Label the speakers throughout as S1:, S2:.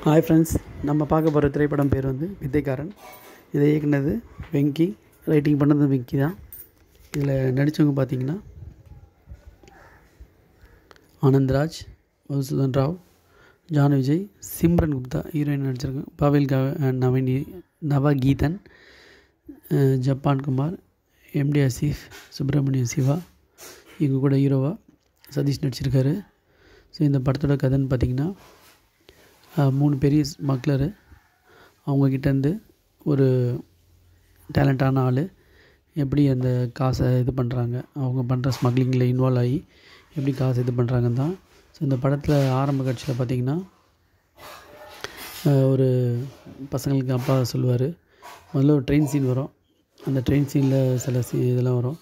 S1: Hi friends, நம்ம பார்க்க போகிற திரைப்படம் பேர் வந்து வித்தைக்காரன். இதை இயக்குனது வெங்கி, ரைட்டிங் பண்ணது வெங்கி தான். இதில் நடித்தவங்க பார்த்திங்கன்னா ஆனந்த்ராஜ், மதுசூதன் ராவ், ஜான் விஜய், சிம்ரன் குப்தா ஹீரோயின் நடிச்சிருக்காங்க. பாவேல் நவகீதன், ஜப்பான் குமார், எம்டி ஆசிஃப், சுப்பிரமணியம் சிவா, இவங்க கூட ஹீரோவாக சதீஷ் நடிச்சிருக்காரு. ஸோ இந்த படத்தோட கதைன்னு பார்த்திங்கன்னா, 3 பெரிய ஸ்மக்லரு அவங்கக்கிட்டேருந்து ஒரு டேலண்டான ஆள் எப்படி அந்த காசை இது பண்ணுறாங்க, அவங்க பண்ணுற ஸ்மக்லிங்கில் இன்வால்வ் ஆகி எப்படி காசை இது பண்ணுறாங்கன்னு தான். ஸோ இந்த படத்தில் ஆரம்ப காட்சியில் பார்த்திங்கன்னா, ஒரு பசங்களுக்கு அப்பா சொல்லுவார். முதல்ல ஒரு ட்ரெயின் சீன் வரும். அந்த ட்ரெயின் சீனில் சில இதெல்லாம் வரும்.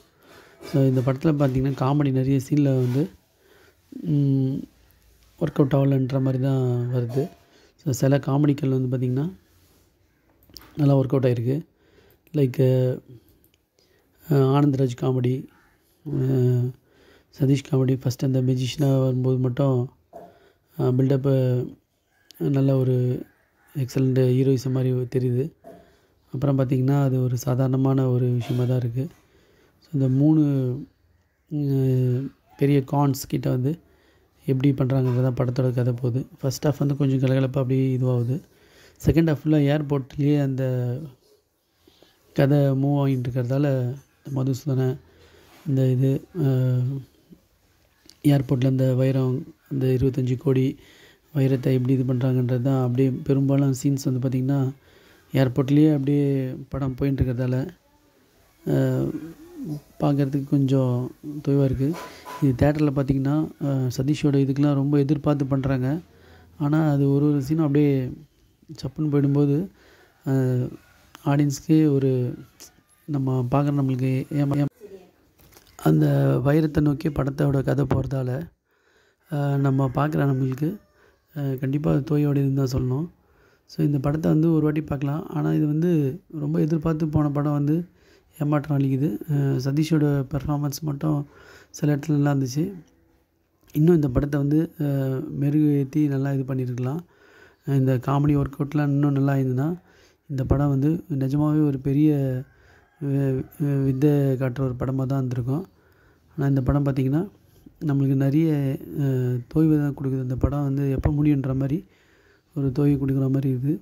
S1: ஸோ இந்த படத்தில் பார்த்திங்கன்னா காமெடி நிறைய சீனில் வந்து ஒர்க் அவுட் ஆகலன்ற மாதிரி தான் வருது. ஸோ சில காமெடிகள் வந்து பார்த்திங்கன்னா நல்லா ஒர்க் அவுட் ஆகிருக்கு. Like Anandraj comedy, Sathish comedy. First அந்த மெஜிஷனாக வரும்போது மட்டும் பில்டப்பு நல்ல ஒரு எக்ஸலண்ட் ஹீரோயிசம் மாதிரி தெரியுது. அப்புறம் பார்த்திங்கன்னா அது ஒரு சாதாரணமான ஒரு விஷயமாக தான் இருக்குது. ஸோ இந்த 3 பெரிய கான்ஸ் கிட்ட வந்து எப்படி பண்ணுறாங்கன்றது தான் படத்தோட கதை போகுது. ஃபஸ்ட் ஹாஃப் வந்து கொஞ்சம் கலகலப்பாக அப்படியே இதுவாகுது. செகண்ட் ஹாஃபில் ஏர்போர்ட்லேயே அந்த கதை மூவ் ஆகிட்டு இருக்கிறதால மதுசூதனை இந்த இது ஏர்போர்ட்டில் அந்த வைரம், அந்த 25 கோடி வைரத்தை எப்படி இது பண்ணுறாங்கன்றது தான். அப்படியே பெரும்பாலும் சீன்ஸ் வந்து பார்த்திங்கன்னா ஏர்போர்ட்லேயே அப்படியே படம் போயின்னு இருக்கிறதால பார்க்குறதுக்கு கொஞ்சம் தொய்வாக இருக்குது. இது தேட்டரில் பார்த்திங்கன்னா சதீஷோட இதுக்கெலாம் ரொம்ப எதிர்பார்த்து பண்ணுறாங்க. ஆனால் அது ஒரு சீனும் அப்படியே சப்புன்னு போயிடும்போது ஆடியன்ஸ்க்கே ஒரு நம்ம பார்க்குற நம்மளுக்கு அந்த வைரத்தை நோக்கி படத்தோட கதை போகிறதால நம்ம பார்க்குற நம்மளுக்கு கண்டிப்பாக தோயோடையதுன்னு தான் சொல்லணும். ஸோ இந்த படத்தை வந்து ஒரு வாட்டி பார்க்கலாம். ஆனால் இது வந்து ரொம்ப எதிர்பார்த்து போன படம் வந்து ஏமாற்றம் அளிக்குது. சதீஷோட பெர்ஃபார்மன்ஸ் மட்டும் சில இடத்துல நல்லா இருந்துச்சு. இன்னும் இந்த படத்தை வந்து மெருகேற்றி நல்லா இது பண்ணியிருக்கலாம். இந்த காமெடி ஒர்க் அவுட்லாம் இன்னும் நல்லா இருந்ததுன்னா இந்த படம் வந்து நிஜமாகவே ஒரு பெரிய வித்தை காட்டுற ஒரு படமாக தான் இருந்திருக்கும். ஆனால் இந்த படம் பார்த்திங்கன்னா நம்மளுக்கு நிறைய தோய்வு தான் கொடுக்குது. இந்த படம் வந்து எப்போ முடியுன்ற மாதிரி ஒரு தோய்வு கொடுக்குற மாதிரி இருக்குது.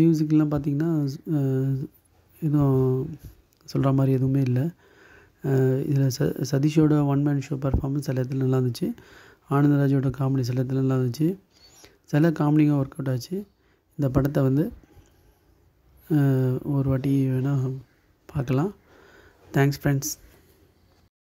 S1: மியூசிக்லாம் பார்த்திங்கன்னா எதுவும் சொல்கிற மாதிரி எதுவுமே இல்லை. இதில் சதீஷோட ஒன் மேன் ஷோ பர்ஃபார்மன்ஸ் சில இடத்துல நல்லா இருந்துச்சு. ஆனந்தராஜோட காமெடி சில இடத்துல நல்லா இருந்துச்சு. சில காமெடியும் ஒர்க் அவுட் ஆச்சு. இந்த படத்தை வந்து ஒரு வாட்டி வேணால் பார்க்கலாம். Thanks friends.